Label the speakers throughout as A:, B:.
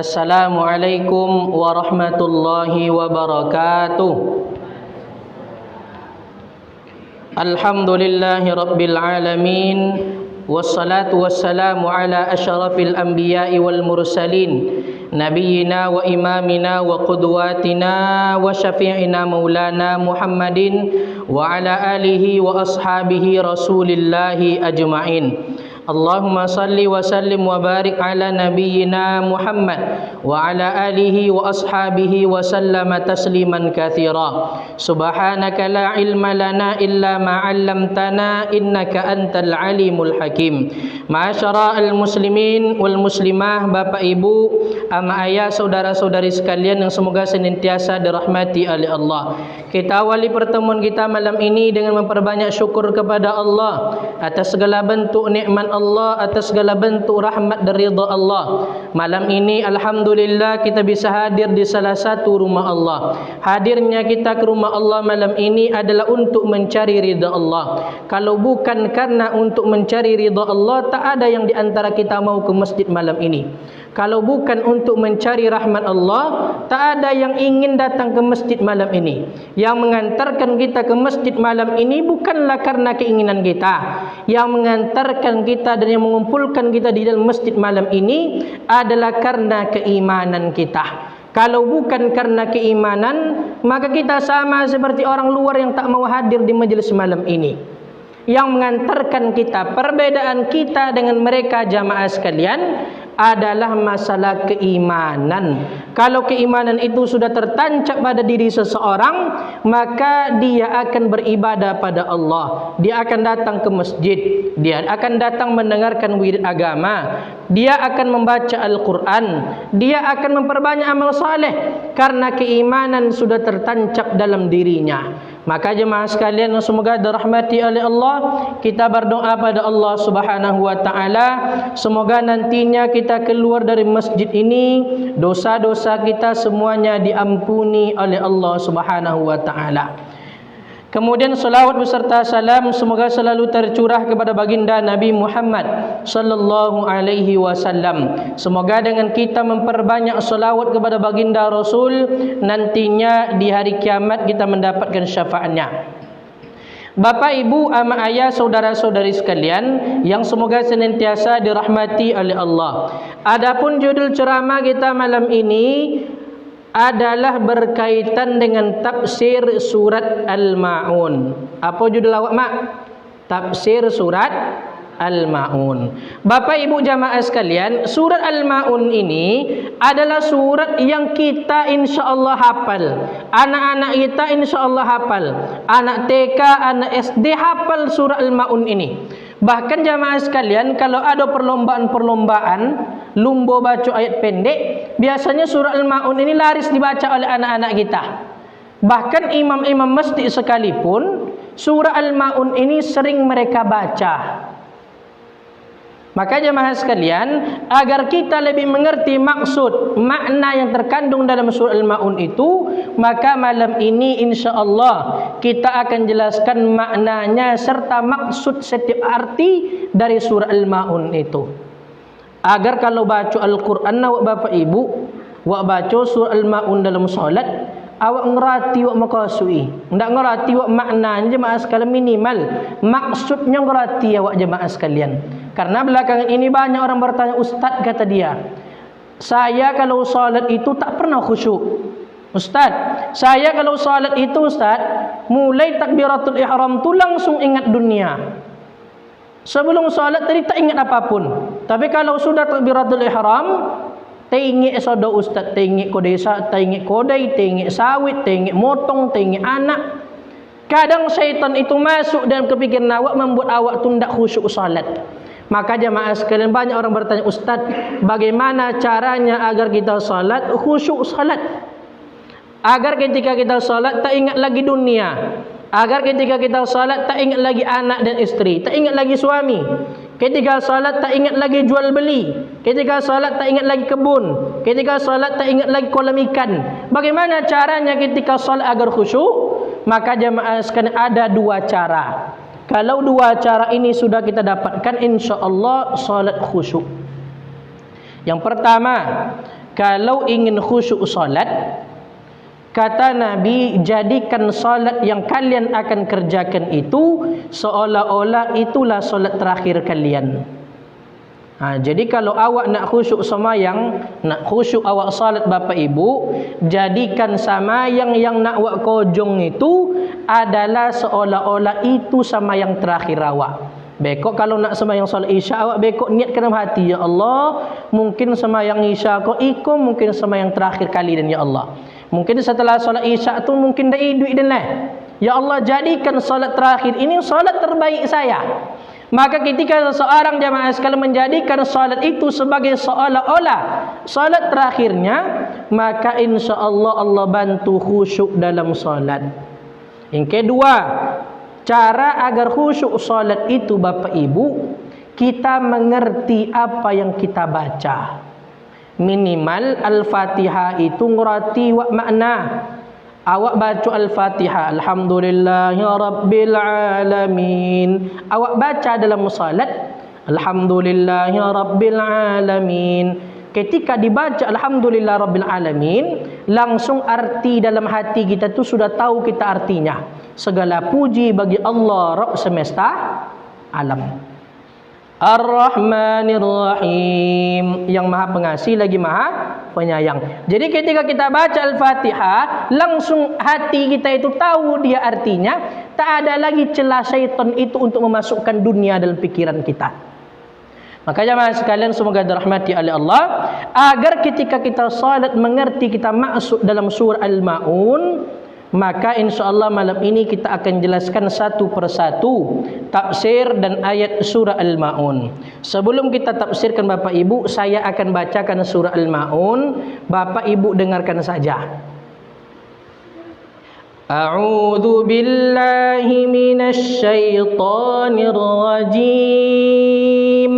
A: Assalamualaikum warahmatullahi wabarakatuh. Alhamdulillahi rabbil alamin. Wassalatu wassalamu ala asyrafil anbiya'i wal mursalin, nabiyyina wa imamina wa qudwatina wa syafi'ina maulana Muhammadin wa ala alihi wa ashabihi rasulillahi ajma'in. Allahumma salli wa sallim wa barik ala nabiyyina Muhammad wa ala alihi wa ashabihi wa sallama tasliman katsira. Subhanaka la ilma lana illa ma 'allamtana innaka antal alimul hakim. Ma'asyara al-muslimin wal muslimah, Bapak Ibu, ama ayah, saudara-saudari sekalian yang semoga senantiasa dirahmati oleh Allah. Kita awali pertemuan kita malam ini dengan memperbanyak syukur kepada Allah atas segala bentuk nikmat Allah, atas segala bentuk rahmat dan ridha Allah. Malam ini alhamdulillah kita bisa hadir di salah satu rumah Allah. Hadirnya kita ke rumah Allah malam ini adalah untuk mencari ridha Allah. Kalau bukan karena untuk mencari ridha Allah, tak ada yang di antara kita mau ke masjid malam ini. Kalau bukan untuk mencari rahmat Allah, tak ada yang ingin datang ke masjid malam ini. Yang mengantarkan kita ke masjid malam ini bukanlah karena keinginan kita. Yang mengantarkan kita dan yang mengumpulkan kita di dalam masjid malam ini adalah karena keimanan kita. Kalau bukan karena keimanan, maka kita sama seperti orang luar yang tak mau hadir di majelis malam ini. Yang mengantarkan kita, perbedaan kita dengan mereka jamaah sekalian adalah masalah keimanan. Kalau keimanan itu sudah tertancap pada diri seseorang, maka dia akan beribadah pada Allah. Dia akan datang ke masjid, dia akan datang mendengarkan wirid agama, dia akan membaca Al-Quran, dia akan memperbanyak amal saleh karena keimanan sudah tertancap dalam dirinya. Maka jemaah sekalian yang semoga dirahmati oleh Allah, kita berdoa pada Allah Subhanahu wa taala, semoga nantinya kita keluar dari masjid ini, dosa-dosa kita semuanya diampuni oleh Allah Subhanahu wa taala. Kemudian salawat beserta salam semoga selalu tercurah kepada baginda Nabi Muhammad sallallahu alaihi wasallam. Semoga dengan kita memperbanyak salawat kepada baginda Rasul, nantinya di hari kiamat kita mendapatkan syafaatnya. Bapak, Ibu, ama ayah, saudara-saudari sekalian yang semoga senantiasa dirahmati oleh Allah. Adapun judul ceramah kita malam ini adalah berkaitan dengan tafsir surat Al-Ma'un. Apa judul awak, Mak? Tafsir surat Al-Ma'un. Bapak Ibu jamaah sekalian, surat Al-Ma'un ini adalah surat yang kita insya-Allah hafal. Anak-anak kita insya-Allah hafal. Anak TK, anak SD hafal surat Al-Ma'un ini. Bahkan jamaah sekalian, kalau ada perlombaan-perlombaan lumba baca ayat pendek, biasanya surah Al-Ma'un ini laris dibaca oleh anak-anak kita. Bahkan imam-imam masjid sekalipun surah Al-Ma'un ini sering mereka baca. Maka jemaah sekalian, agar kita lebih mengerti maksud, makna yang terkandung dalam surah Al-Ma'un itu, maka malam ini insya-Allah kita akan jelaskan maknanya serta maksud setiap arti dari surah Al-Ma'un itu. Agar kalau baca Al-Quran awak Bapak Ibu, awak baca surah Al-Ma'un dalam solat, awak ngerti awak makasui. Ndak ngerti awak maknanya jemaah sekalian, minimal maksudnya ngerti awak jemaah sekalian. Karena belakangan ini banyak orang bertanya, Ustaz, kata dia, saya kalau salat itu tak pernah khusyuk. Ustaz, saya kalau salat itu Ustaz, mulai takbiratul ihram tu langsung ingat dunia. Sebelum salat tadi tak ingat apapun. Tapi kalau sudah takbiratul ihram, tengik soda Ustaz, tengik kodesa, tengik kodai, tengik sawit, tengik motong, tengik anak. Kadang syaitan itu masuk dalam kepikiran awak, membuat awak tu tidak khusyuk salat. Maka jemaah sekalian, banyak orang bertanya, Ustaz, bagaimana caranya agar kita salat khusyuk salat? Agar ketika kita salat tak ingat lagi dunia. Agar ketika kita salat tak ingat lagi anak dan isteri, tak ingat lagi suami. Ketika salat tak ingat lagi jual beli. Ketika salat tak ingat lagi kebun. Ketika salat tak ingat lagi kolam ikan. Bagaimana caranya ketika salat agar khusyuk? Maka jemaah sekalian, ada dua cara. Kalau dua cara ini sudah kita dapatkan, insya Allah salat khusyuk. Yang pertama, kalau ingin khusyuk salat, kata Nabi, jadikan salat yang kalian akan kerjakan itu seolah-olah itulah salat terakhir kalian. Jadi kalau awak nak khusyuk semayang, nak khusyuk awak salat Bapak Ibu, jadikan semayang yang nak awak kojong itu adalah seolah-olah itu semayang terakhir awak. Bekok kalau nak semayang salat isya, awak bekok niatkan dalam hati, ya Allah, mungkin semayang isya ko iko mungkin semayang terakhir kali, dan ya Allah, mungkin setelah salat isya tu mungkin dah iduk dan lah. Ya Allah, jadikan salat terakhir ini salat terbaik saya. Maka ketika seorang jamaah sekalian menjadikan salat itu sebagai seolah-olah salat terakhirnya, maka insya-Allah Allah bantu khusyuk dalam salat. Yang kedua, cara agar khusyuk salat itu Bapak Ibu, kita mengerti apa yang kita baca. Minimal Al-Fatihah itu ngerti wa makna. Awak baca Al-Fatihah, Alhamdulillahi Rabbil Alamin. Awak baca dalam salat, Alhamdulillahi Rabbil Alamin. Ketika dibaca Alhamdulillah Rabbil Alamin, langsung arti dalam hati kita tu sudah tahu kita artinya. Segala puji bagi Allah Rabb semesta alam. Ar-Rahmanir Rahim, yang maha pengasih lagi maha penyayang. Jadi ketika kita baca Al-Fatihah, langsung hati kita itu tahu dia artinya. Tak ada lagi celah syaitan itu untuk memasukkan dunia dalam pikiran kita. Maka jemaah sekalian, semoga dirahmati oleh Allah, agar ketika kita salat mengerti kita maksud dalam surah Al-Maun, maka insya-Allah malam ini kita akan jelaskan satu persatu tafsir dan ayat surah Al-Maun. Sebelum kita tafsirkan Bapak Ibu, saya akan bacakan surah Al-Maun. Bapak Ibu dengarkan saja. A'udzu billahi minasy syaithanir rajim.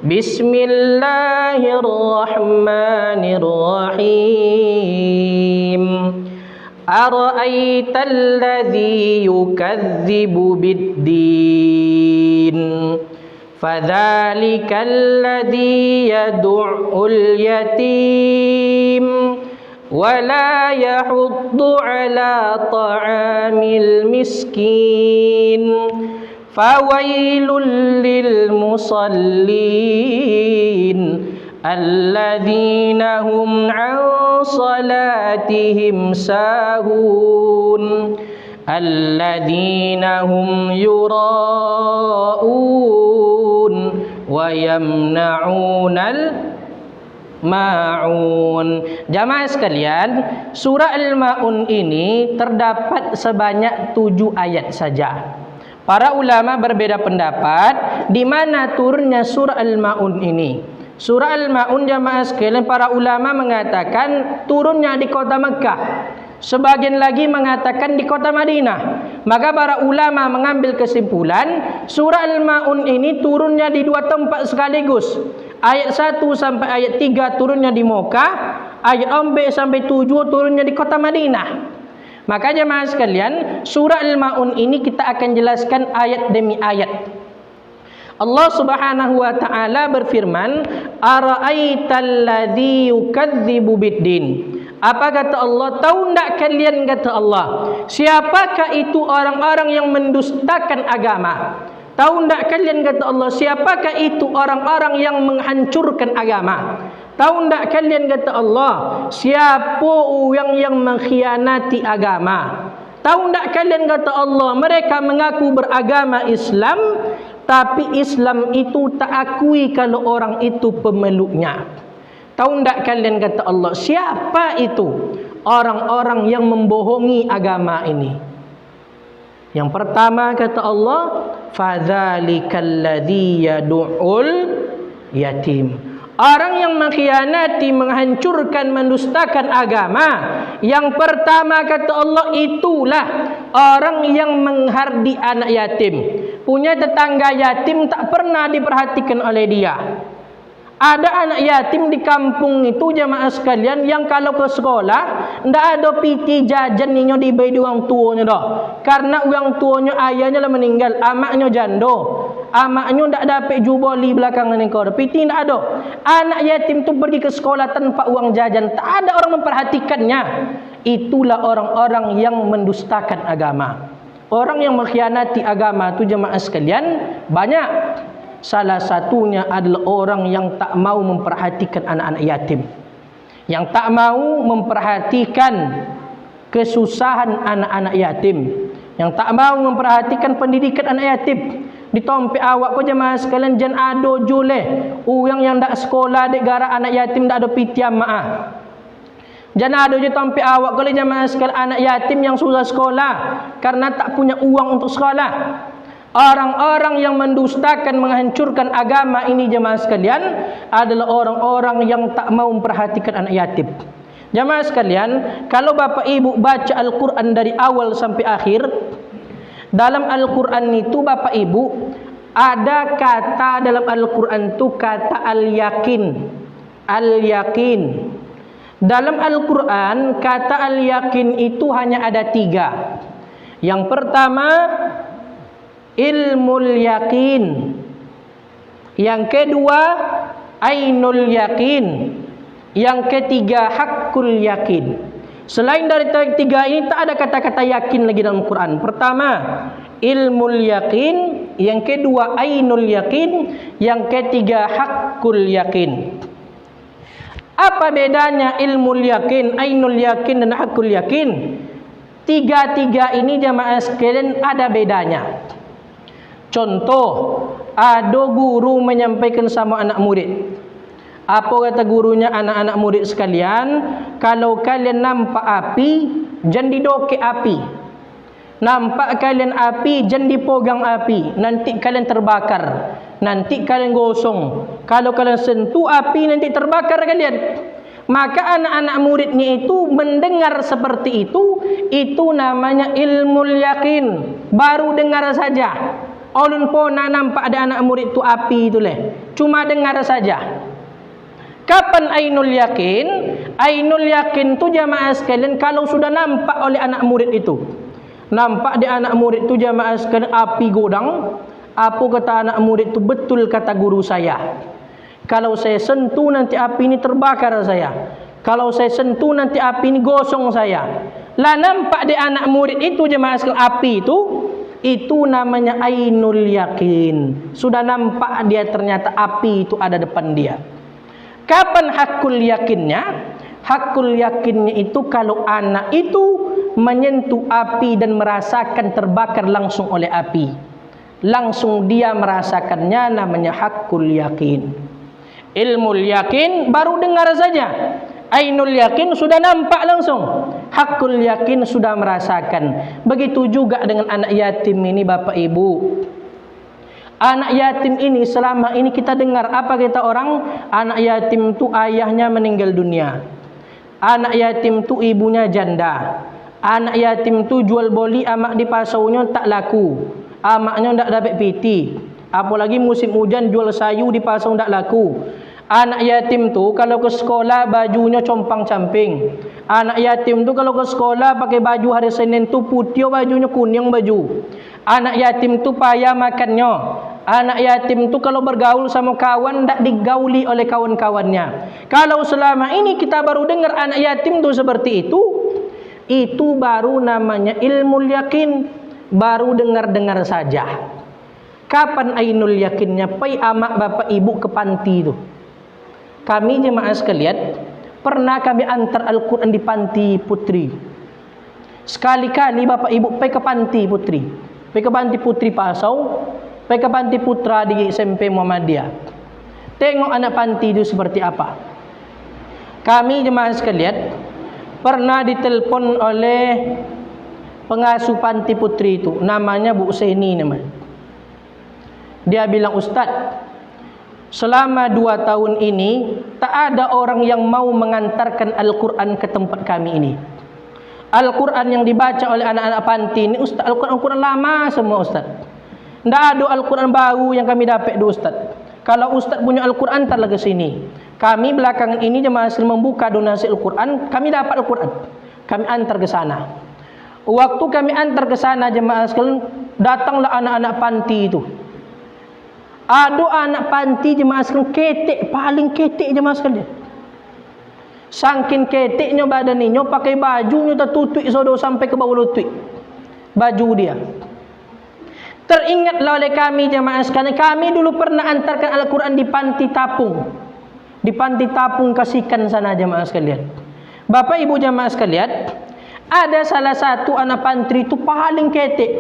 A: Bismillahirrahmanirrahim. أرأيت الذي يكذب بالدين فذلك الذي يدع اليتيم ولا يحض على طعام المسكين فويل للمصلين الذين هم عن صلاتهم ساهون الذين هم يراءون ويمنعون الماعون. Jamaah sekalian, surah Al-Maun ini terdapat sebanyak 7 ayat saja. Para ulama berbeda pendapat di mana turunnya surah Al-Maun ini. Surah Al-Maun jamaah sekalian, para ulama mengatakan turunnya di kota Mekah. Sebagian lagi mengatakan di kota Madinah. Maka para ulama mengambil kesimpulan surah Al-Maun ini turunnya di 2 tempat sekaligus. Ayat 1 sampai ayat 3 turunnya di Mekah, ayat 4 sampai 7 turunnya di kota Madinah. Maka jemaah sekalian, surah Al-Maun ini kita akan jelaskan ayat demi ayat. Allah Subhanahu wa taala berfirman, "Ara'aital ladzi yukadzibu biddin." Apa kata Allah? Tahu enggak kalian, kata Allah, siapakah itu orang-orang yang mendustakan agama? Tahu enggak kalian, kata Allah, siapakah itu orang-orang yang menghancurkan agama? Tahu enggak kalian, kata Allah, siapa yang mengkhianati agama? Tahu enggak kalian, kata Allah, mereka mengaku beragama Islam, tapi Islam itu tak akui kalau orang itu pemeluknya. Tahu enggak kalian, kata Allah, siapa itu orang-orang yang membohongi agama ini? Yang pertama kata Allah, fadzalikal ladzi yad'ul yatim. Orang yang mengkhianati, menghancurkan, mendustakan agama, yang pertama kata Allah itulah orang yang menghardi anak yatim. Punya tetangga yatim tak pernah diperhatikan oleh dia. Ada anak yatim di kampung itu jamaah sekalian yang kalau ke sekolah ndak ada piti jajan ninyo diberi orang tuanya dah. Karena orang tuanya ayahnya lah meninggal, amaknya jando. Amaknya tak dapat juboli belakangan ni kau. Piti tak ada. Anak yatim tu pergi ke sekolah tanpa uang jajan. Tak ada orang memperhatikannya. Itulah orang-orang yang mendustakan agama. Orang yang mengkhianati agama tu jemaah sekalian banyak. Salah satunya adalah orang yang tak mau memperhatikan anak-anak yatim. Yang tak mau memperhatikan kesusahan anak-anak yatim. Yang tak mau memperhatikan pendidikan anak yatim. Ditompi awak ko jemaah sekalian jan ado jule. Orang yang dak sekolah dek gara anak yatim dak ada pitiam maah. Jan ado je tompi awak ko jemaah sekalian anak yatim yang susah sekolah karena tak punya uang untuk sekolah. Orang-orang yang mendustakan, menghancurkan agama ini jemaah sekalian adalah orang-orang yang tak mau memperhatikan anak yatim. Jemaah sekalian, kalau bapak ibu baca Al-Quran dari awal sampai akhir, dalam Al-Quran itu bapak ibu ada kata dalam Al-Quran itu kata al-yakin. Al-yakin. Dalam Al-Quran kata al-yakin itu hanya ada 3. Yang pertama ilmul yakin. Yang kedua ainul yakin. Yang ketiga hakul yakin. Selain dari 3 ini tak ada kata-kata yakin lagi dalam Quran. Pertama ilmul yakin, yang kedua ainul yakin, yang ketiga hakul yakin. Apa bedanya ilmul yakin, ainul yakin dan hakul yakin? 3 ini jemaah sekalian ada bedanya. Contoh, ada guru menyampaikan sama anak murid. Apa kata gurunya? Anak-anak murid sekalian, kalau kalian nampak api, jangan didoke api. Nampak kalian api, jangan dipegang api. Nanti kalian terbakar. Nanti kalian gosong. Kalau kalian sentuh api, nanti terbakar kalian. Maka anak-anak muridnya itu mendengar seperti itu namanya ilmul yakin. Baru dengar saja. Ulun pernah nampak ada anak murid tu api itu leh. Cuma dengar saja. Kapan ainul yakin? Ainul yakin tu jamaah sekalian kalau sudah nampak oleh anak murid itu. Nampak di anak murid tu jamaah sekalian api godang. Apa kata anak murid tu? Betul kata guru saya. Kalau saya sentuh nanti api ini terbakar saya. Kalau saya sentuh nanti api ini gosong saya. Lah nampak di anak murid itu jemaah sekalian api itu namanya ainul yakin. Sudah nampak dia ternyata api itu ada depan dia. Kapan hakul yakinnya? Hakul yakinnya itu kalau anak itu menyentuh api dan merasakan terbakar langsung oleh api. Langsung dia merasakannya, namanya hakul yakin. Ilmul yakin baru dengar saja. Ainul yakin sudah nampak langsung. Hakul yakin sudah merasakan. Begitu juga dengan anak yatim ini bapak ibu. Anak yatim ini selama ini kita dengar apa kata orang? Anak yatim tu ayahnya meninggal dunia. Anak yatim tu ibunya janda. Anak yatim tu jual beli amak di pasaunya tak laku. Amaknya tak dapat piti. Apalagi musim hujan jual sayu di pasau tak laku. Anak yatim tu kalau ke sekolah bajunya compang-camping. Anak yatim tu kalau ke sekolah pakai baju hari Senin tu putih, bajunya kuning baju. Anak yatim tu payah makannya. Anak yatim tu kalau bergaul sama kawan tak digauli oleh kawan-kawannya. Kalau selama ini kita baru dengar anak yatim tu seperti itu baru namanya ilmul yakin. Baru dengar-dengar saja. Kapan ainul yakinnya? Pai amak bapak ibu ke panti tu. Kami jemaah sekalian pernah kami antar Al-Quran di panti putri. Sekali-kali bapak ibu pergi ke panti putri. Pergi ke panti putri Pasau, pergi ke panti putra di SMP Muhammadiyah. Tengok anak panti itu seperti apa. Kami jemaah sekalian pernah ditelepon oleh pengasuh panti putri itu. Namanya Bu Seni namanya. Dia bilang, Ustaz, selama 2 tahun ini tak ada orang yang mau mengantarkan Al-Quran ke tempat kami ini. Al-Quran yang dibaca oleh anak-anak panti ini Ustaz, Al-Quran lama semua Ustaz. Tidak ada Al-Quran baru yang kami dapat do Ustaz. Kalau Ustaz punya Al-Quran ntar lagi sini. Kami belakangan ini jemaah sekalian membuka donasi Al-Quran, kami dapat Al-Quran. Kami antar ke sana. Waktu kami antar ke sana jemaah sekalian, datanglah anak-anak panti itu. Ada anak panti jemaah sekalian ketek, paling ketek jemaah sekalian. Saking keteknya badan ini, pakai bajunya tertutup sodo sampai ke bawah lutut. Baju dia. Teringatlah oleh kami jemaah sekalian, kami dulu pernah antarkan Al-Quran di panti tapung. Di panti tapung Kasihkan sana jemaah sekalian. Bapak ibu jemaah sekalian, ada salah satu anak pantri itu paling ketek.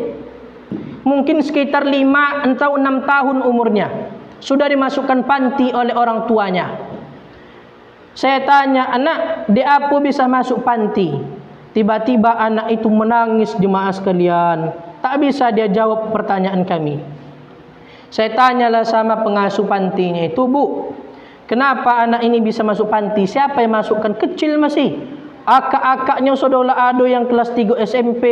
A: Mungkin sekitar 5 atau 6 tahun umurnya. Sudah dimasukkan panti oleh orang tuanya. Saya tanya, anak, di apa bisa masuk panti? Tiba-tiba anak itu menangis jemaah sekalian. Tak bisa dia jawab pertanyaan kami. Saya tanyalah sama pengasuh pantinya itu, Bu, kenapa anak ini bisa masuk panti? Siapa yang masukkan? Kecil masih. Akak-akaknya saudara ada yang kelas 3 SMP,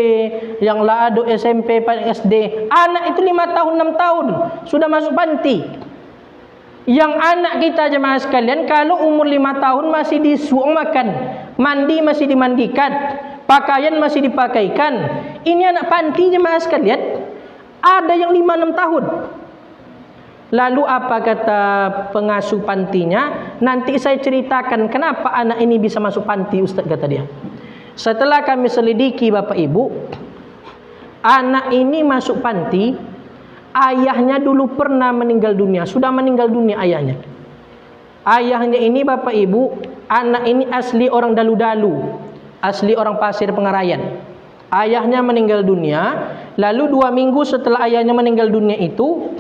A: yang lah ada SMP paling SD. Anak itu 5 tahun 6 tahun sudah masuk panti. Yang anak kita jemaah sekalian kalau umur 5 tahun masih disuruh makan, mandi masih dimandikan, pakaian masih dipakaikan. Ini anak panti jemaah sekalian, ada yang 5-6 tahun. Lalu apa kata pengasuh pantinya? Nanti saya ceritakan kenapa anak ini bisa masuk panti, Ustaz, kata dia. Setelah kami selidiki Bapak Ibu, anak ini masuk panti, ayahnya dulu pernah meninggal dunia, sudah meninggal dunia ayahnya. Ayahnya ini Bapak Ibu, anak ini asli orang Dalu-Dalu, asli orang Pasir Pengarayan. Ayahnya meninggal dunia, lalu 2 minggu setelah ayahnya meninggal dunia itu,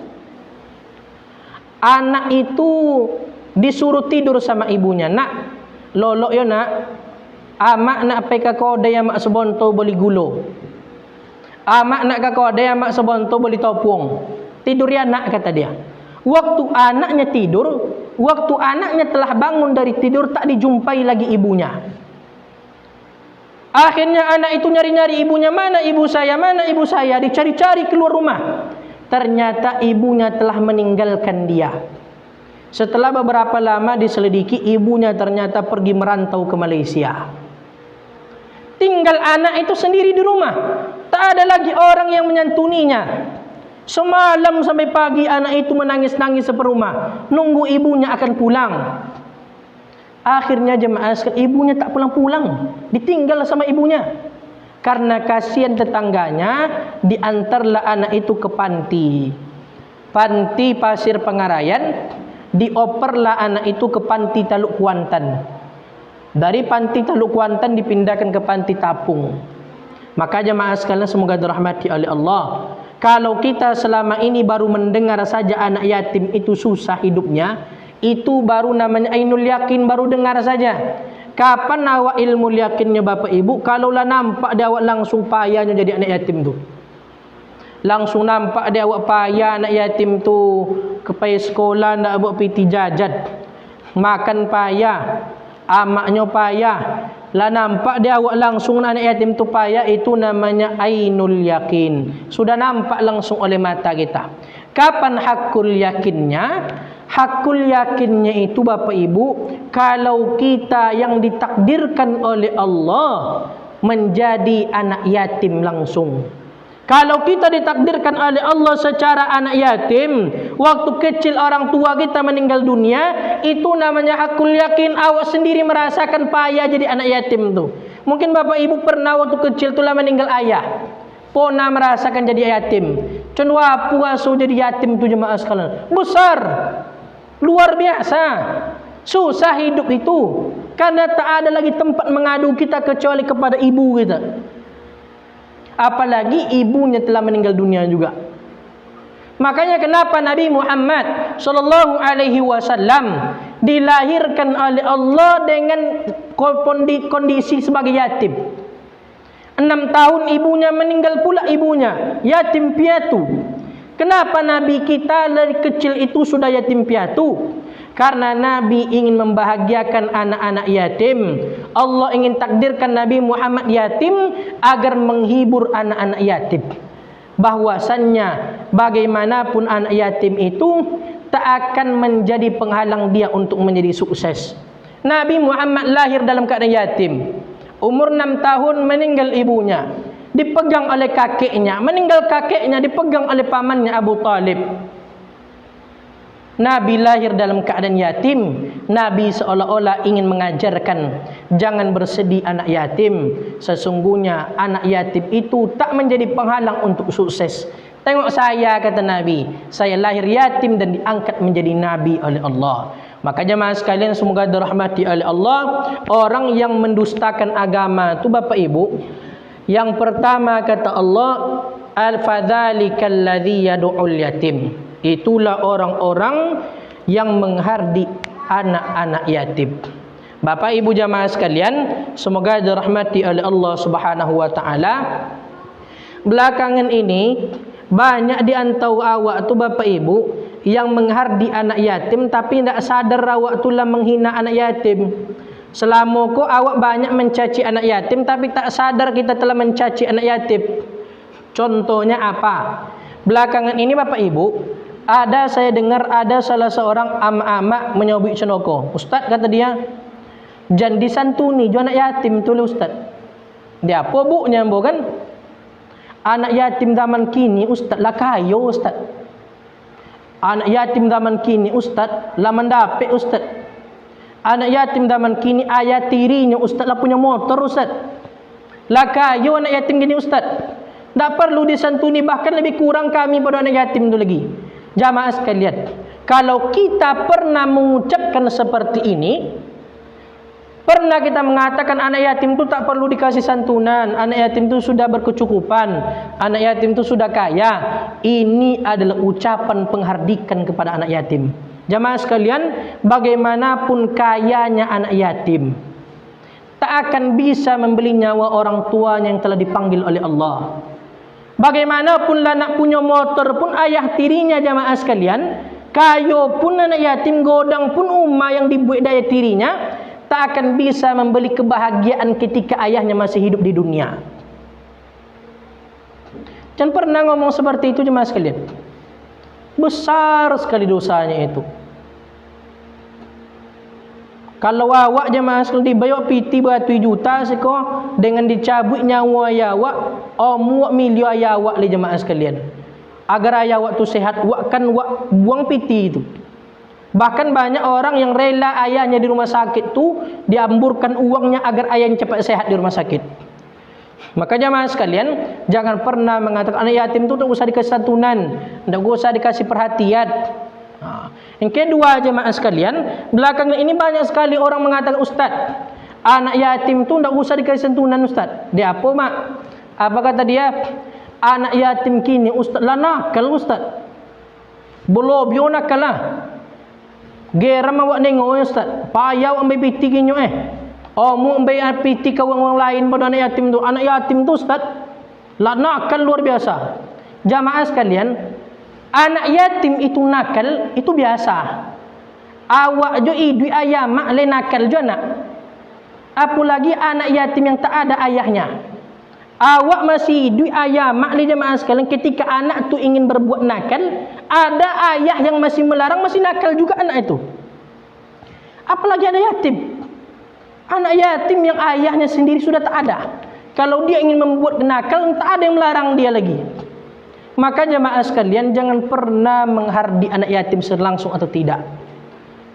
A: anak itu disuruh tidur sama ibunya. Nak, lolok ya nak, amak nak peka kode yang mak sebonto beli gulo. Amak nak kode yang mak sebonto beli topung. Tidur ya nak, kata dia. Waktu anaknya tidur, waktu anaknya telah bangun dari tidur, tak dijumpai lagi ibunya. Akhirnya anak itu nyari-nyari ibunya, mana ibu saya, mana ibu saya, dicari-cari keluar rumah. Ternyata ibunya telah meninggalkan dia. Setelah beberapa lama diselidiki, ibunya ternyata pergi merantau ke Malaysia. Tinggal anak itu sendiri di rumah. Tak ada lagi orang yang menyantuninya. Semalam sampai pagi anak itu menangis-nangis seperumah, nunggu ibunya akan pulang. Akhirnya jemaah sekalian, ibunya tak pulang-pulang, ditinggal sama ibunya. Karena kasihan tetangganya, diantarlah anak itu ke panti. Panti Pasir Pengarayan, dioperlah anak itu ke panti Taluk Kuantan. Dari panti Taluk Kuantan dipindahkan ke panti Tapung. Maka jemaah sekalian semoga dirahmati oleh Allah. Kalau kita selama ini baru mendengar saja anak yatim itu susah hidupnya, itu baru namanya ainul yakin, baru dengar saja. Kapan awak ilmu yakinnya Bapak Ibu? Kalaulah nampak dia awak langsung payahnya jadi anak yatim tu. Langsung nampak dia awak payah anak yatim tu, kepai sekolah nak buat piti jajat, makan payah, amaknya payah. Lah nampak dia awak langsung anak yatim tu payah, itu namanya ainul yakin. Sudah nampak langsung oleh mata kita. Kapan hakul yakinnya? Hakul yakinnya itu Bapak Ibu, kalau kita yang ditakdirkan oleh Allah menjadi anak yatim langsung. Kalau kita ditakdirkan oleh Allah secara anak yatim, waktu kecil orang tua kita meninggal dunia, itu namanya hakul yakin. Awak sendiri merasakan payah jadi anak yatim tuh. Mungkin Bapak Ibu pernah waktu kecil tulah meninggal ayah, pernah merasakan jadi yatim. Cenwa puasu jadi yatim tu jemaah sekalian. Besar, luar biasa, susah hidup itu. Karena tak ada lagi tempat mengadu kita kecuali kepada ibu kita. Apalagi ibunya telah meninggal dunia juga. Makanya kenapa Nabi Muhammad sallallahu alaihi wasallam dilahirkan oleh Allah dengan kondisi sebagai yatim. 6 tahun ibunya meninggal pula ibunya, yatim piatu. Kenapa Nabi kita dari kecil itu sudah yatim piatu? Karena Nabi ingin membahagiakan anak-anak yatim. Allah ingin takdirkan Nabi Muhammad yatim agar menghibur anak-anak yatim. Bahwasannya bagaimanapun anak yatim itu tak akan menjadi penghalang dia untuk menjadi sukses. Nabi Muhammad lahir dalam keadaan yatim. Umur 6 tahun meninggal ibunya, dipegang oleh kakeknya. Meninggal kakeknya dipegang oleh pamannya Abu Talib. Nabi lahir dalam keadaan yatim. Nabi seolah-olah ingin mengajarkan jangan bersedih anak yatim. Sesungguhnya anak yatim itu tak menjadi penghalang untuk sukses. Tengok saya, kata Nabi, saya lahir yatim dan diangkat menjadi Nabi oleh Allah. Maka jemaah sekalian semoga dirahmati oleh Allah. Orang yang mendustakan agama itu Bapak Ibu, yang pertama kata Allah, al-fadzalikal ladzi yad'ul yatim. Itulah orang-orang yang menghardik anak-anak yatim. Bapak Ibu jamaah sekalian, semoga dirahmati oleh Allah Subhanahu wa taala. Belakangan ini banyak di antara awak tu Bapak Ibu yang menghardik anak yatim tapi tidak sadar awak tu lah menghina anak yatim. Selama ko awak banyak mencaci anak yatim tapi tak sadar kita telah mencaci anak yatim. Contohnya apa? Belakangan ini Bapak Ibu, saya dengar ada salah seorang ama-ama menyobik cenoko. Ustaz kata dia, jangan disantuni jo anak yatim tu Ustaz. Dia apa buknya mbo kan? Anak yatim zaman kini Ustaz lah kayo Ustaz. Anak yatim zaman kini Ustaz lah mendapik Ustaz. Anak yatim zaman kini ayah tirinya Ustaz lah punya motor Ustaz. Lah kayo anak yatim gini Ustaz. Tak perlu disantuni, bahkan lebih kurang kami pada anak yatim itu lagi. Jamaah sekalian, kalau kita pernah mengucapkan seperti ini, pernah kita mengatakan anak yatim itu tak perlu dikasih santunan, anak yatim itu sudah berkecukupan, anak yatim itu sudah kaya, ini adalah ucapan penghardikan kepada anak yatim. Jamaah sekalian, bagaimanapun kayanya anak yatim, tak akan bisa membeli nyawa orang tuanya yang telah dipanggil oleh Allah. Bagaimanapun lah nak punya motor pun ayah tirinya jamaah sekalian, kayo pun anak yatim, godang pun umma yang dibuat daya tirinya, tak akan bisa membeli kebahagiaan ketika ayahnya masih hidup di dunia. Jangan pernah ngomong seperti itu jemaah sekalian. Besar sekali dosanya itu. Kalau awak jemaah sekalian dibayar piti beratus juta seko dengan dicabut nyawa awak, muak milio awak le jemaah sekalian. Agar awak tu sehat, wak kan wak buang piti itu. Bahkan banyak orang yang rela ayahnya di rumah sakit tu diamburkan uangnya agar ayahnya cepat sehat di rumah sakit. Maka jemaah sekalian, jangan pernah mengatakan anak yatim tu tak usah dikasih santunan, tak usah dikasih perhatian. Yang kedua jemaah sekalian, belakangan ini banyak sekali orang mengatakan, Ustaz, anak yatim tu tak usah dikasih santunan Ustaz. Dia apa mak? Apa kata dia? Anak yatim kini Ustaz lah nakal Ustaz. Belum bio nakal lah. Geram awak nengok Ustaz. Payah ambil piti kinyo mu ambil piti ke orang lain pada anak yatim tu. Anak yatim tu Ustaz lah nakal luar biasa. Jamaah sekalian, anak yatim itu nakal itu biasa. Awak jo idui ayah mak le nakal jo nak. Apalagi anak yatim yang tak ada ayahnya. Awak masih idui ayah mak le jemaah sekalian, ketika anak tu ingin berbuat nakal, ada ayah yang masih melarang, masih nakal juga anak itu. Apalagi anak yatim. Anak yatim yang ayahnya sendiri sudah tak ada. Kalau dia ingin membuat nakal, tak ada yang melarang dia lagi. Maka jemaah sekalian, jangan pernah menghardik anak yatim langsung atau tidak.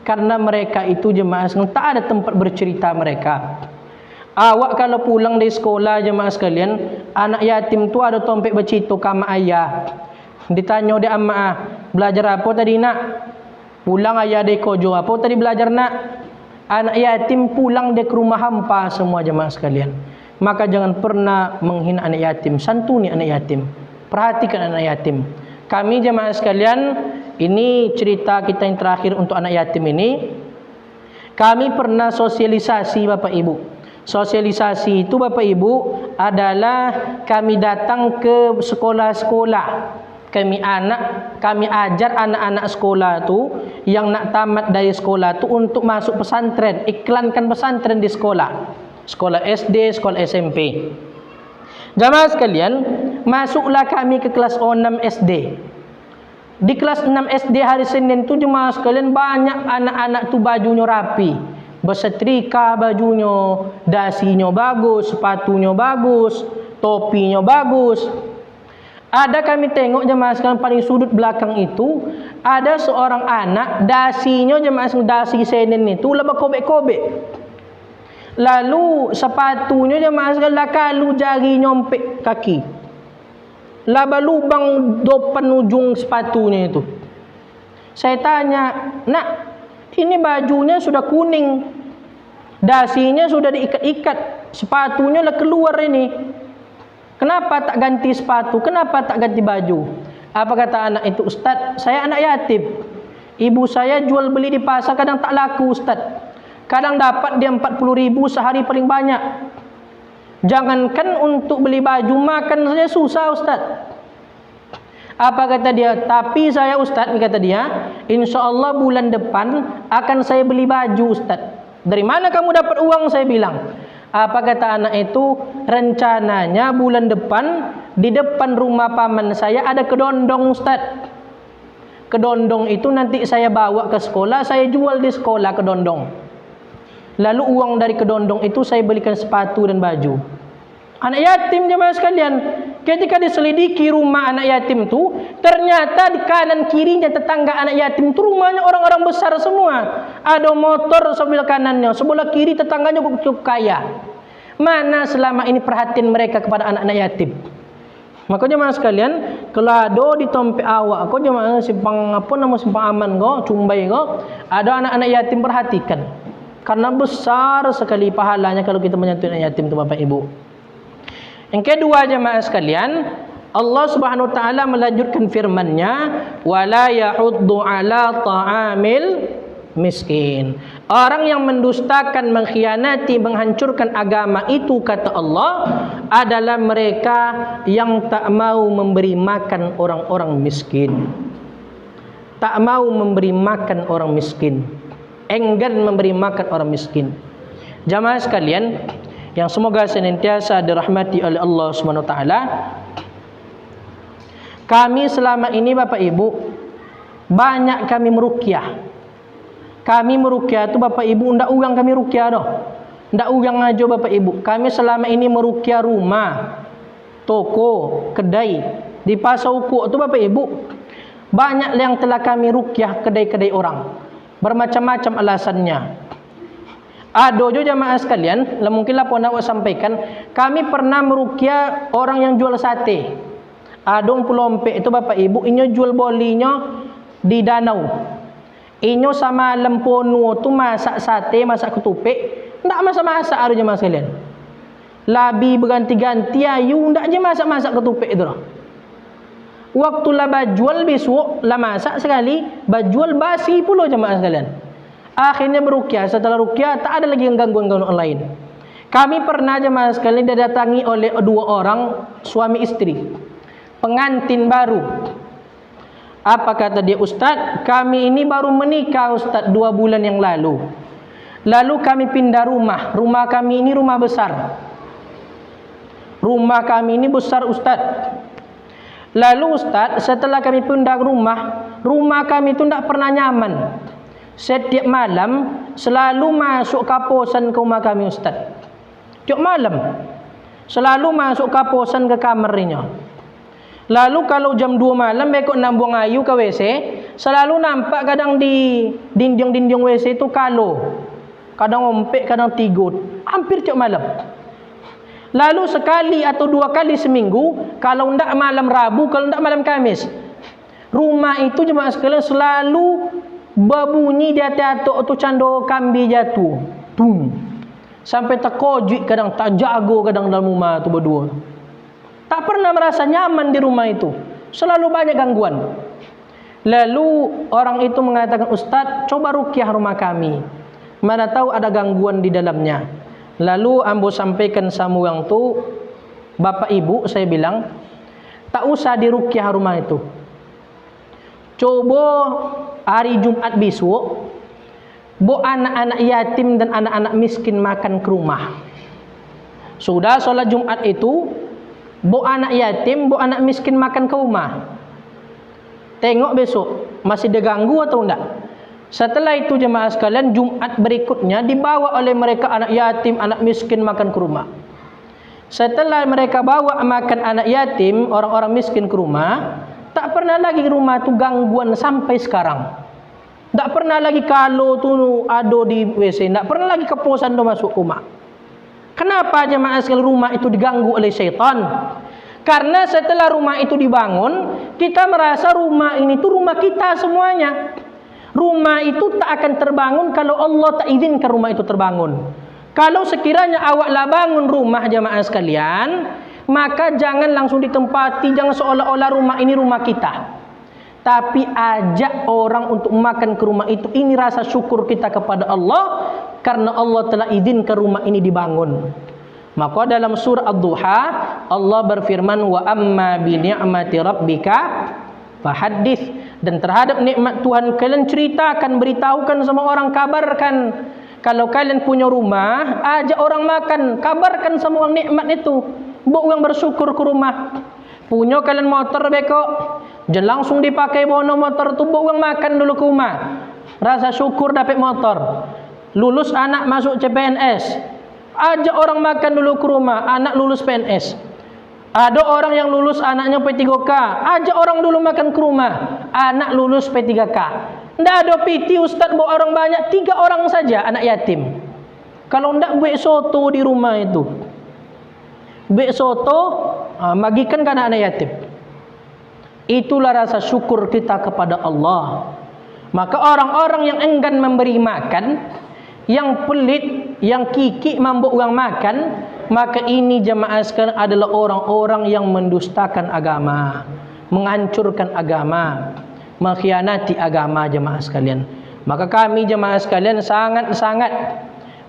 A: Karena mereka itu jemaah sekalian, tak ada tempat bercerita mereka. Awak kalau pulang dari sekolah jemaah sekalian, anak yatim tu ada tompek bercerita sama ayah. Ditanya dia amma, belajar apa tadi nak? Pulang ayah dia kojo, apa tadi belajar nak? Anak yatim pulang dia ke rumah hampa semua jemaah sekalian. Maka jangan pernah menghina anak yatim, santuni anak yatim. Perhatikan anak yatim. Kami jemaah sekalian, ini cerita kita yang terakhir untuk anak yatim ini. Kami pernah sosialisasi Bapak Ibu. Sosialisasi itu Bapak Ibu adalah kami datang ke sekolah-sekolah. Kami ajar anak-anak sekolah tu yang nak tamat dari sekolah tu untuk masuk pesantren, iklankan pesantren di sekolah. Sekolah SD, sekolah SMP. Jamaah sekalian, masuklah kami ke kelas 6 SD. Di kelas 6 SD hari Senin tu jemaah sekalian, banyak anak-anak tu bajunya rapi. Bersetrika bajunya, dasinya bagus, sepatunya bagus, topinya bagus. Ada kami tengok jemaah sekalian paling sudut belakang itu ada seorang anak dasinya jemaah sekalian dasi senen itu lah berkobek-kobek. Lalu sepatunya jemaah sekalian lah kalu jari nyompek kaki. Lah berlubang depan ujung sepatunya itu. Saya tanya, "Nak, ini bajunya sudah kuning. Dasinya sudah diikat-ikat. Sepatunya lah keluar ini. Kenapa tak ganti sepatu? Kenapa tak ganti baju?" Apa kata anak itu? "Ustaz, saya anak yatim. Ibu saya jual beli di pasar kadang tak laku, Ustaz. Kadang dapat dia 40.000 sehari paling banyak. Jangankan untuk beli baju, makan saja susah, Ustaz." Apa kata dia? "Tapi saya, Ustaz," kata dia, "insya-Allah bulan depan akan saya beli baju, Ustaz." "Dari mana kamu dapat uang?" saya bilang. Apa kata anak itu? "Rencananya bulan depan di depan rumah paman saya ada kedondong, Ustaz. Kedondong itu nanti saya bawa ke sekolah, saya jual di sekolah kedondong. Lalu uang dari kedondong itu saya belikan sepatu dan baju." Anak yatim jemaah sekalian. Ketika diselidiki rumah anak yatim itu, ternyata di kanan kirinya tetangga anak yatim itu rumahnya orang-orang besar semua. Ada motor sebelah kanannya, sebelah kiri tetangganya cukup kaya. Mana selama ini perhatian mereka kepada anak-anak yatim? Makanya jemaah sekalian, kalau ada di tempat awak kau jemaah simpang apa nama simpang aman kau, cumbai kau, ada anak-anak yatim perhatikan. Karena besar sekali pahalanya kalau kita menyentuh anak yatim itu Bapak Ibu. Yang kedua jemaah sekalian, Allah Subhanahu wa taala melanjutkan firman-Nya, "Wala yahuddu 'ala ta'amil miskin." Orang yang mendustakan, mengkhianati, menghancurkan agama itu kata Allah adalah mereka yang tak mau memberi makan orang-orang miskin. Tak mau memberi makan orang miskin. Enggan memberi makan orang miskin. Jamaah sekalian, yang semoga senantiasa dirahmati oleh Allah Subhanahu wa taala. Kami selama ini Bapak Ibu banyak kami meruqyah. Kami meruqyah itu Bapak Ibu ndak urang kami ruqyah dah. Ndak urang aja Bapak Ibu. Kami selama ini meruqyah rumah, toko, kedai. Di pasar ukuk itu Bapak Ibu banyak yang telah kami ruqyah kedai-kedai orang. Bermacam-macam alasannya. Ada juga jamaah sekalian, mungkinlah pernah saya sampaikan, kami pernah meruqyah orang yang jual sate. Adong pelompek itu Bapak Ibu, inyo jual bolinya di danau. Inyo sama lempono tu masak sate, masak ketupek, ndak masak-masak ada jamaah sekalian. Labi berganti-ganti ayu, ndak je masak-masak ketupek itu. Waktu lah bajual besok lah masak sekali, bajual basi pula jamaah sekalian. Akhirnya beruqyah, setelah ruqyah tak ada lagi yang gangguan-gangguan lain. Kami pernah jemaah sekalian didatangi oleh dua orang suami istri, pengantin baru. Apa kata dia? "Ustaz, kami ini baru menikah Ustaz 2 bulan yang lalu. Lalu kami pindah rumah. Rumah kami ini rumah besar. Rumah kami ini besar Ustaz. Lalu Ustaz, setelah kami pindah rumah kami itu tidak pernah nyaman. Setiap malam selalu masuk kaposan ke rumah kami Ustaz. Tiap malam selalu masuk kaposan ke kamarnya. Lalu kalau jam 2 malam bekok nak buang ayu ke WC, selalu nampak kadang di dinding-dinding WC itu kalo. Kadang ompek, kadang tigut. Hampir tiap malam. Lalu sekali atau 2 kali seminggu, kalau ndak malam Rabu, kalau ndak malam Kamis, rumah itu jemaah sekalian selalu berbunyi di atas-atas tu cando kambi jatuh. Tung. Sampai terkojik kadang tak jago kadang dalam rumah tu berdua. Tak pernah merasa nyaman di rumah itu. Selalu banyak gangguan. Lalu orang itu mengatakan, "Ustaz, coba ruqyah rumah kami. Mana tahu ada gangguan di dalamnya." Lalu ambo sampaikan sama orang tu, "Bapak Ibu," saya bilang, "tak usah diruqyah rumah itu. Coba hari Jumat besok, bo anak-anak yatim dan anak-anak miskin makan ke rumah. Sudah sholat Jumat itu, bo anak yatim, bo anak miskin makan ke rumah. Tengok besok masih diganggu atau enggak." Setelah itu jemaah sekalian, Jumat berikutnya dibawa oleh mereka anak yatim, anak miskin makan ke rumah. Setelah mereka bawa makan anak yatim, orang-orang miskin ke rumah, tak pernah lagi rumah tu gangguan sampai sekarang. Tak pernah lagi kalau tu ada di WC, tak pernah lagi keposan tu masuk rumah. Kenapa jemaah sekalian rumah itu diganggu oleh syaitan? Karena setelah rumah itu dibangun, kita merasa rumah ini tu rumah kita semuanya. Rumah itu tak akan terbangun kalau Allah tak izinkan rumah itu terbangun. Kalau sekiranya awaklah bangun rumah jemaah sekalian, maka jangan langsung ditempati, jangan seolah-olah rumah ini rumah kita. Tapi ajak orang untuk makan ke rumah itu. Ini rasa syukur kita kepada Allah karena Allah telah izinkan rumah ini dibangun. Maka dalam surah Ad-Duha Allah berfirman, wa amma bi ni'mati rabbika fahaddits, dan terhadap nikmat Tuhan kalian ceritakan, beritahukan sama orang, kabarkan. Kalau kalian punya rumah, ajak orang makan, kabarkan sama orang nikmat itu. Buat orang bersyukur ke rumah. Punya kalian motor beko, jangan langsung dipakai bono motor tu, buat orang makan dulu ke rumah. Rasa syukur dapat motor. Lulus anak masuk CPNS, ajak orang makan dulu ke rumah, anak lulus PNS. Ada orang yang lulus anaknya P3K, ajak orang dulu makan ke rumah, anak lulus P3K. Tidak ada PT ustaz bawa orang banyak, 3 orang saja anak yatim. Kalau tidak buat soto di rumah itu, buat soto, bagikan ke anak yatim. Itulah rasa syukur kita kepada Allah. Maka orang-orang yang enggan memberi makan, yang pelit, yang kikik membuat orang makan, maka ini jemaah sekalian adalah orang-orang yang mendustakan agama, menghancurkan agama, mengkhianati agama jemaah sekalian. Maka kami jemaah sekalian sangat-sangat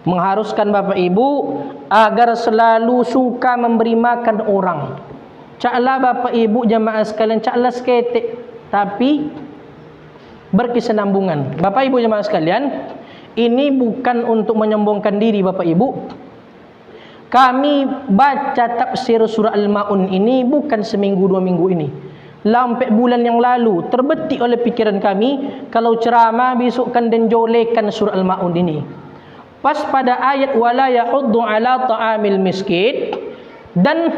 A: mengharuskan Bapak Ibu agar selalu suka memberi makan orang. Caklah Bapak Ibu jemaah sekalian, caklah seketik tapi berkesinambungan. Bapak Ibu jemaah sekalian, ini bukan untuk menyombongkan diri Bapak Ibu. Kami baca tafsir surah Al-Maun ini bukan seminggu 2 minggu ini. Lampai bulan yang lalu terbetik oleh pikiran kami, kalau ceramah besokkan dan jolekan surah Al-Maun ini. Pas pada ayat wala yahuddu ala ta'amil miskin, dan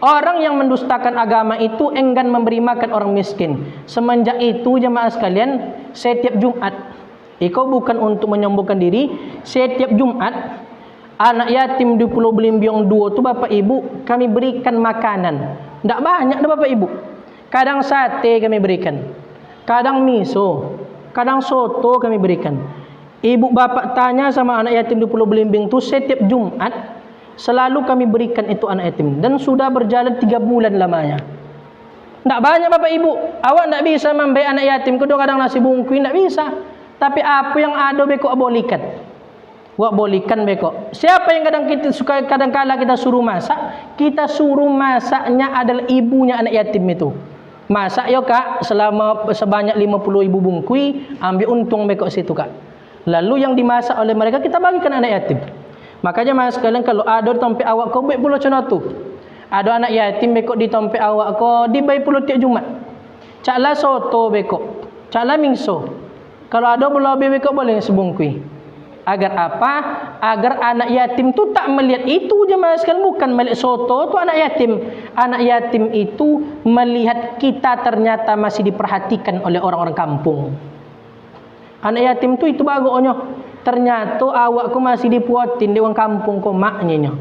A: orang yang mendustakan agama itu enggan memberi makan orang miskin. Semenjak itu jemaah sekalian, setiap Jumat, kau bukan untuk menyombongkan diri, setiap Jumat anak yatim di Pulau Belimbing 2 tu Bapak Ibu kami berikan makanan. Tak banyak dah Bapak Ibu. Kadang sate kami berikan, kadang miso, kadang soto kami berikan. Ibu bapak tanya sama anak yatim di Pulau Belimbing tu, setiap Jumat selalu kami berikan itu anak yatim, dan sudah berjalan 3 bulan lamanya. Tak banyak Bapak Ibu. Awak tak bisa membayar anak yatim kadang nasi bungkus, tak bisa. Tapi apa yang ada beko abolikan. Wak bolikan beko. Siapa yang kadang-kala kita suruh masak, kita suruh masaknya adalah ibunya anak yatim itu. Masak yo kak selama sebanyak 50.000 bungkus, ambil untung beko situ kak. Lalu yang dimasak oleh mereka kita bagikan anak yatim. Makanya mas sekalian, kalau ada tempat awak kau baik pula macam tu. Ada anak yatim beko di tempat awak kau, dibayar pula tiap Jumat. Caklah soto beko, caklah mingso. Kalau ada pula beko boleh sebungkus. Agar apa? Agar anak yatim tu tak melihat itu je mas sekalian, bukan melihat soto tu anak yatim. Anak yatim itu melihat kita ternyata masih diperhatikan oleh orang-orang kampung. Anak yatim tu itu bagusnya. Ternyata awakku masih dipuatin di orang kampung kau maknya.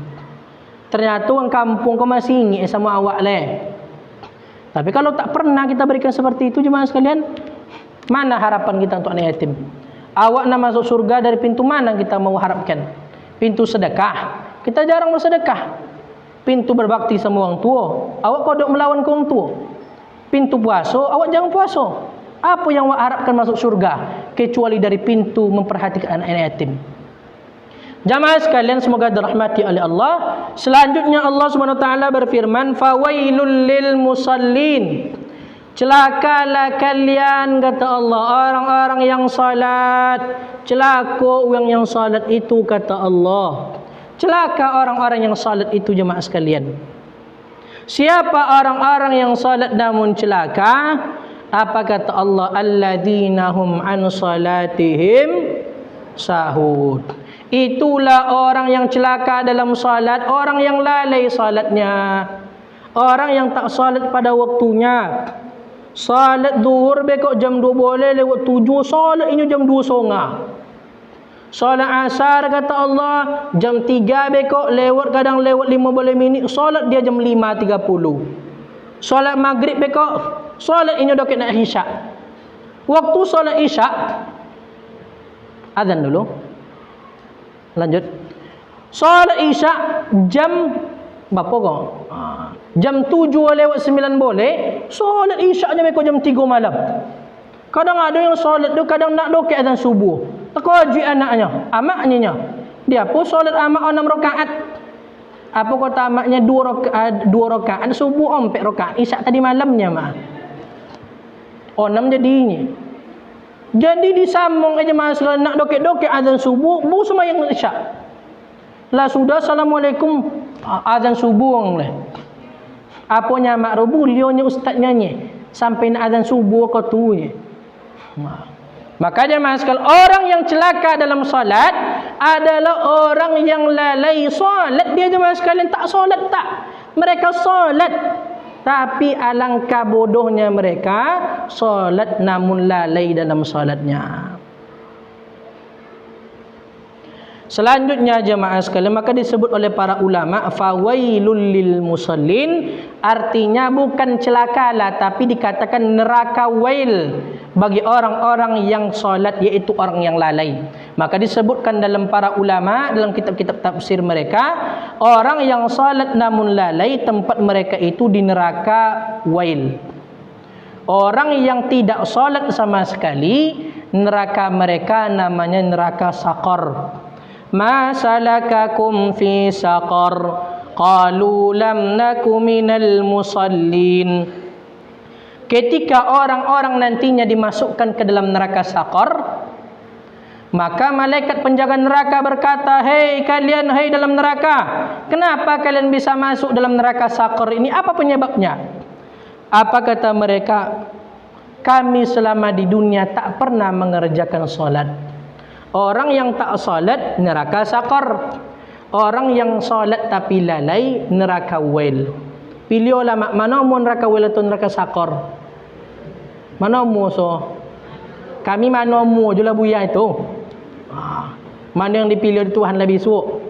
A: Ternyata orang kampung kau masih ingat sama awak leh. Tapi kalau tak pernah kita berikan seperti itu jemaah sekalian, mana harapan kita untuk anak yatim? Awak nak masuk surga dari pintu mana kita mau harapkan? Pintu sedekah. Kita jarang bersedekah. Pintu berbakti sama orang tua. Awak kodok melawan ke orang tua. Pintu puasa, awak jangan puasa. Apa yang awak harapkan masuk surga kecuali dari pintu memperhatikan anak yatim? Jamaah sekalian semoga dirahmati oleh Allah. Selanjutnya Allah Subhanahu wa taala berfirman, "Fawailul lil musallin." Celakalah kalian kata Allah orang-orang yang salat. Celaka orang yang salat itu kata Allah. Celaka orang-orang yang salat itu jemaah sekalian. Siapa orang-orang yang salat namun celaka? Apa kata Allah? Alladzina hum an salatihim sahud. Itulah orang yang celaka dalam salat, orang yang lalai salatnya, orang yang tak salat pada waktunya. Salat zuhur bekok jam 2 boleh lewat 7, salat ini jam 2 songa. Salat asar kata Allah jam 3 bekok lewat, kadang lewat 15 minit, salat dia jam 5.30. Salat maghrib bekok, salat ini dah kena isyak. Waktu salat isyak azan dulu. Lanjut. Salat isyak jam berapa kau? Jam 7 lewat 9 boleh. Salat isyaknya bekok jam 3 malam. Kadang ada yang salat tu kadang nak dokek azan subuh. Terkaji anaknya, amaknya. Dia pun solat amak 6 rakaat. Apa kata amaknya 2 rakaat, subuh 4 rakaat. Isyak tadi malamnya mak. 6 jadinya. Jadi disambung aja masalah nak dokek-dokek azan subuh, bu sembahyang isyak. Lah sudah assalamualaikum azan subuh lah. Apanya mak rubuh lionya ustaz nyanyi sampai nak azan subuh kau tu je. Makanya masalah orang yang celaka dalam solat adalah orang yang lalai solat. Dia jemaah sekalian tak solat tak. Mereka solat, tapi alangkah bodohnya mereka solat namun lalai dalam solatnya. Selanjutnya jemaah sekalian, maka disebut oleh para ulama fawailul lil musallin, artinya bukan celakalah tapi dikatakan neraka wail bagi orang-orang yang solat, yaitu orang yang lalai. Maka disebutkan dalam para ulama dalam kitab-kitab tafsir mereka, orang yang solat namun lalai tempat mereka itu di neraka wail. Orang yang tidak solat sama sekali, neraka mereka namanya neraka saqar. Ma salakakum fi saqar? Qalu lam naku minal musallin. Ketika orang-orang nantinya dimasukkan ke dalam neraka saqar, maka malaikat penjaga neraka berkata, "Hei kalian, hei dalam neraka, kenapa kalian bisa masuk dalam neraka saqar ini? Apa penyebabnya?" Apa kata mereka? Kami selama di dunia tak pernah mengerjakan solat. Orang yang tak solat neraka saqar. Orang yang solat tapi lalai neraka wail. Pilih ulama mana mau neraka wail atau neraka saqar? Mana mau so? Kami mana mau jual buaya itu. Mana yang dipilih Tuhan lebih suuk?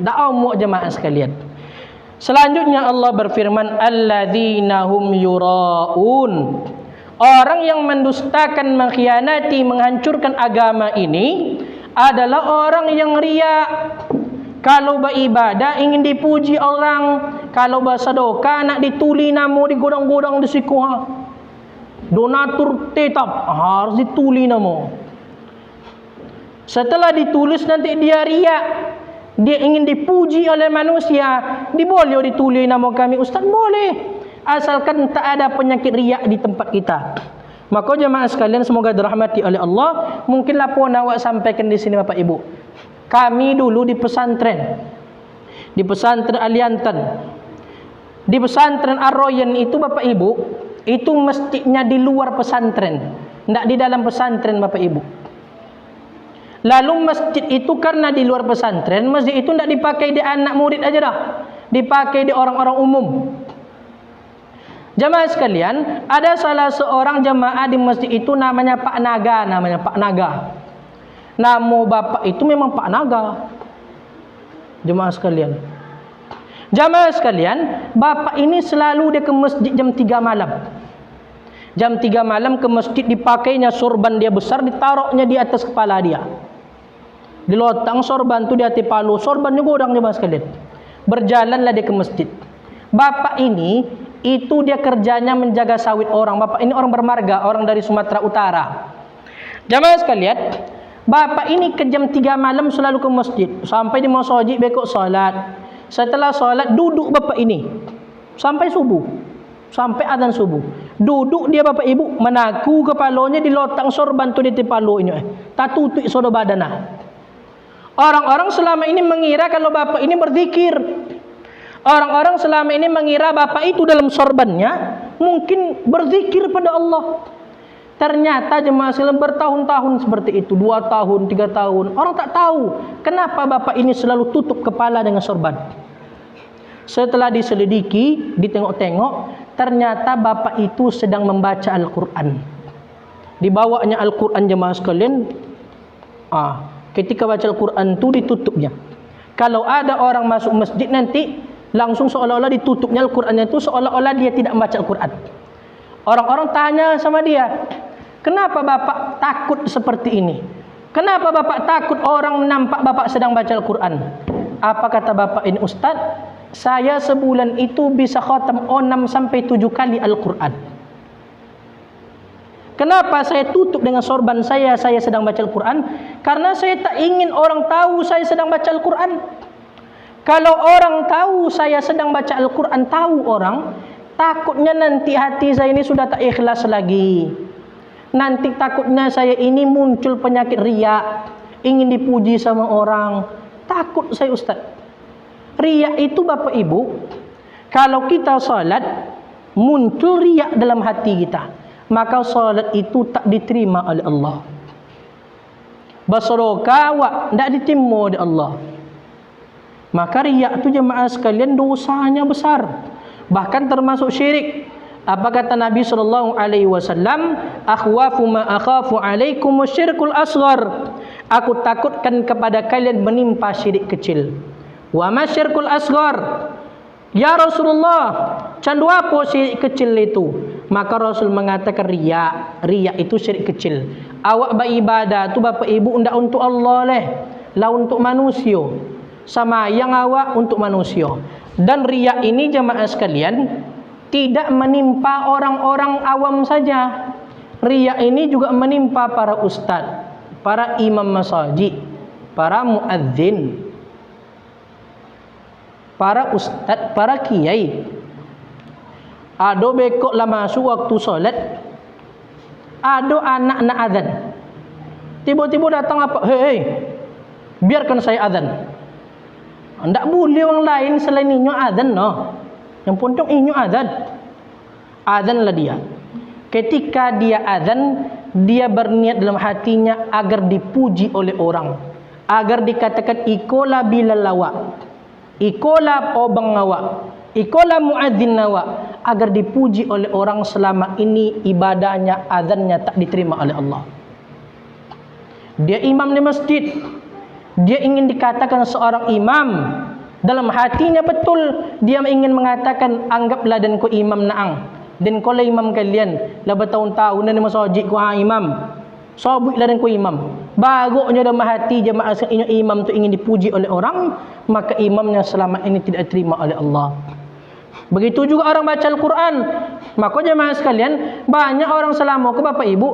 A: Tak mau jemaah sekalian. Selanjutnya Allah berfirman, alladzina hum yuraun. Orang yang mendustakan, mengkhianati, menghancurkan agama ini adalah orang yang riya. Kalau beribadah ingin dipuji orang, kalau bersedekah nak dituli nama di godang-godang di siku. Donatur tetap harus dituli nama. Setelah ditulis nanti dia riya. Dia ingin dipuji oleh manusia. Boleh dituli nama kami ustaz? Boleh. Asalkan tak ada penyakit riak di tempat kita. Maka jemaah sekalian semoga dirahmati oleh Allah. Mungkinlah pun awak sampaikan di sini Bapak Ibu. Kami dulu di pesantren Aliantan, di pesantren Ar-Royan itu Bapak Ibu, itu masjidnya di luar pesantren, tidak di dalam pesantren Bapak Ibu. Lalu masjid itu karena di luar pesantren, masjid itu tidak dipakai di anak murid aja dah, dipakai di orang-orang umum. Jemaah sekalian, ada salah seorang jemaah di masjid itu namanya Pak Naga, Nama bapak itu memang Pak Naga. Jemaah sekalian, bapak ini selalu dia ke masjid jam 3 malam. Jam 3 malam ke masjid, dipakainya sorban dia besar, ditaruhnya di atas kepala dia. Dilotang sorban tu di atas palu, sorbannya godang jemaah sekalian. Berjalanlah dia ke masjid. Bapak ini itu dia kerjanya menjaga sawit orang. Bapak ini orang bermarga, orang dari Sumatera Utara. Jamaah sekalian, bapak ini ke jam 3 malam selalu ke masjid. Sampai di masjid bekok salat. Setelah salat duduk bapak ini sampai subuh. Sampai azan subuh. Duduk dia Bapak Ibu, menaku kepalanya dilotang sorban tu di palu ini. Tak tutup sodo badanah. Orang-orang selama ini mengira kalau bapak ini berzikir. Orang-orang selama ini mengira bapak itu dalam sorbannya mungkin berzikir pada Allah. Ternyata jemaah sekalian bertahun-tahun seperti itu, 2 tahun, 3 tahun. Orang tak tahu kenapa bapak ini selalu tutup kepala dengan sorban. Setelah diselidiki, ditengok-tengok, ternyata bapak itu sedang membaca Al-Quran. Dibawanya Al-Quran jemaah sekalian. Ketika baca Al-Quran itu ditutupnya. Kalau ada orang masuk masjid nanti langsung seolah-olah ditutupnya Al-Qurannya itu, seolah-olah dia tidak membaca Al-Quran. Orang-orang tanya sama dia, kenapa bapak takut seperti ini? Kenapa bapak takut orang nampak bapak sedang baca Al-Quran? Apa kata bapak ini? Ustaz, saya sebulan itu bisa khatam 6-7 kali Al-Quran. Kenapa saya tutup dengan sorban saya sedang baca Al-Quran? Karena saya tak ingin orang tahu saya sedang baca Al-Quran. Kalau orang tahu saya sedang baca Al-Quran, tahu orang, takutnya nanti hati saya ini sudah tak ikhlas lagi. Nanti takutnya saya ini muncul penyakit riya, ingin dipuji sama orang. Takut saya Ustaz. Riya itu Bapak Ibu, kalau kita salat muncul riya dalam hati kita, maka salat itu tak diterima oleh Allah. Basroka wa tak diterima oleh Allah. Maka riya itu jemaah sekalian dosanya besar. Bahkan termasuk syirik. Apa kata Nabi SAW? Akhwafu ma akhafu alaikum syirkul asghar. Aku takutkan kepada kalian menimpa syirik kecil. Wa ma syirkul asghar? Ya Rasulullah, candu apa syirik kecil itu? Maka Rasul mengatakan riya. Riya itu syirik kecil. Awak beribadah tu Bapak Ibu ndak untuk Allah leh, lah untuk manusia. Sama yang awak untuk manusia. Dan riya ini jemaah sekalian tidak menimpa orang-orang awam saja. Riya ini juga menimpa para ustaz, para imam masjid, para muadzin, para ustaz, para kiai. Ada bekok lah masuk waktu solat, ada anak nak azan. Tiba-tiba datang apa? Hei, biarkan saya azan. Tak boleh orang lain selain inyo azan no. Yang penting inyo azan. Azanlah dia. Ketika dia azan, dia berniat dalam hatinya agar dipuji oleh orang, agar dikatakan ikola bilal lawak, ikola obang awak, ikola muadzin awak, agar dipuji oleh orang selama ini ibadahnya, azannya tak diterima oleh Allah. Dia imam di masjid, dia ingin dikatakan seorang imam. Dalam hatinya betul dia ingin mengatakan, anggaplah dan ko imam naang, dan ko lah imam kalian lah bertahun-tahun dan masjid ko imam, sabutlah dan ko imam. Bagusnya dalam hati jemaah imam tu ingin dipuji oleh orang, maka imamnya selama ini tidak diterima oleh Allah. Begitu juga orang baca Al-Quran. Maka jemaah sekalian, banyak orang selama ke Bapak Ibu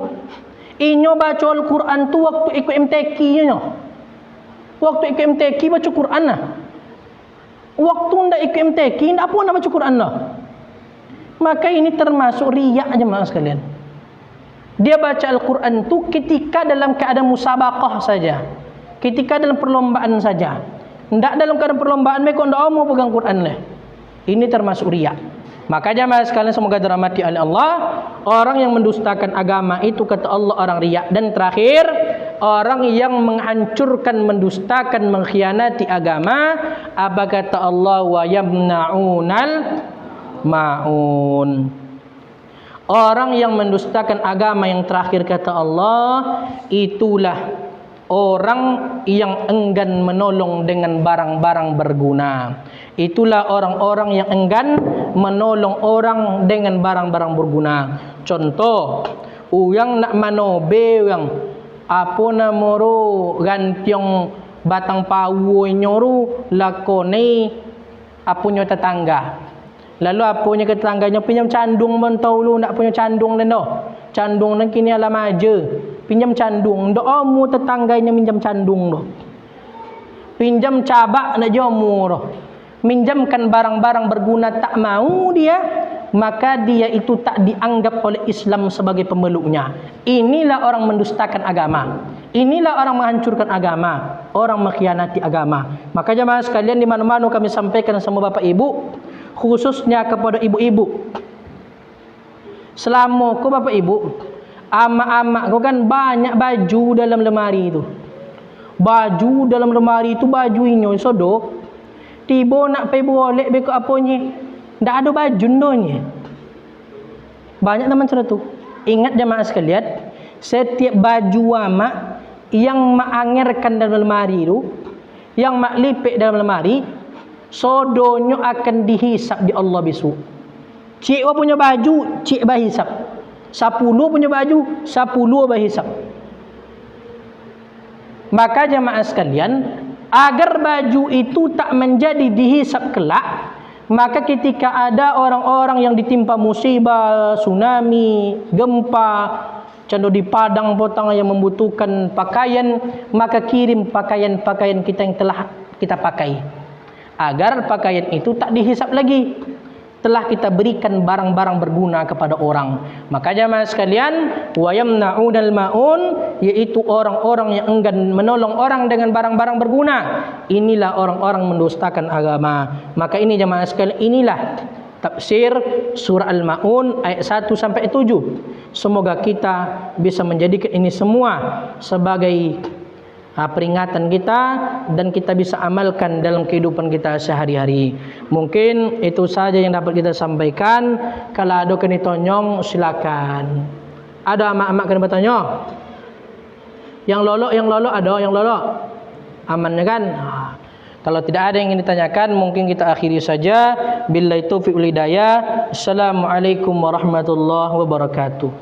A: inyo baca Al-Quran tu waktu ikut MTQ nya. Waktu ikut MTQ baca Quran lah. Waktu ndak ikut MTQ ndak apa nak baca Quran lah. Maka ini termasuk riya jemaah sekalian. Dia baca Al-Quran tu ketika dalam keadaan musabaqah saja, ketika dalam perlombaan saja. Ndak dalam keadaan perlombaan mereka ndak mau pegang Quran lah. Ini termasuk riya. Maka jemaah sekalian semoga dirahmati oleh Allah, orang yang mendustakan agama itu kata Allah orang riya. Dan terakhir, orang yang menghancurkan, mendustakan, mengkhianati agama, apa kata Allah? Wa yamna'unal ma'un. Orang yang mendustakan agama yang terakhir kata Allah, itulah orang yang enggan menolong dengan barang-barang berguna. Itulah orang-orang yang enggan menolong orang dengan barang-barang berguna. Contoh, uyang nak manobe yang apa namoro gantiong batang pawu nyoru lakone apunyo tetangga. Lalu apunyo tetangganya pinjam candung mentau lu nak punya candung leno. Candung nang kini ala maje. Pinjam candung, ndo mu tetangganya minjam candung doh. Pinjam cabak nak jomu doh. Minjamkan barang-barang berguna tak mau dia, maka dia itu tak dianggap oleh Islam sebagai pemeluknya. Inilah orang mendustakan agama. Inilah orang menghancurkan agama, orang mengkhianati agama. Maka jemaah sekalian di mana-mana kami sampaikan sama Bapak Ibu, khususnya kepada ibu-ibu. Selama ku Bapak Ibu Amak-amak kau kan banyak baju dalam lemari itu. Baju dalam lemari itu baju inyo sodo. Tiba nak pergi boleh beko apanya. Ndak ada baju ndonya. Banyak teman cerita tu. Ingat jemaah sekalian, setiap baju amak yang mak angirkan dalam lemari itu, yang mak lipik dalam lemari, sodonyo akan dihisap di Allah besok. Cik punya baju, cik bahisap. 10 punya baju, 10 bahisap. Maka jemaah sekalian, agar baju itu tak menjadi dihisap kelak, maka ketika ada orang-orang yang ditimpa musibah, tsunami, gempa, contoh di Padang potong yang membutuhkan pakaian, maka kirim pakaian-pakaian kita yang telah kita pakai, agar pakaian itu tak dihisap lagi. Telah kita berikan barang-barang berguna kepada orang. Maka jemaah sekalian, wa yamna'unal ma'un, yaitu orang-orang yang enggan menolong orang dengan barang-barang berguna. Inilah orang-orang mendustakan agama. Maka ini jemaah sekalian, inilah tafsir surah Al-Ma'un ayat 1 sampai 7. Semoga kita bisa menjadikan ini semua sebagai peringatan kita dan kita bisa amalkan dalam kehidupan kita sehari-hari. Mungkin itu saja yang dapat kita sampaikan. Kalau ada kena tanyong silakan. Ada amak-amak kena bertanya? Yang lolo ada yang lolo. Aman kan? Kalau tidak ada yang ingin ditanyakan, mungkin kita akhiri saja. Billahi taufiq wal hidayah. Assalamualaikum warahmatullahi wabarakatuh.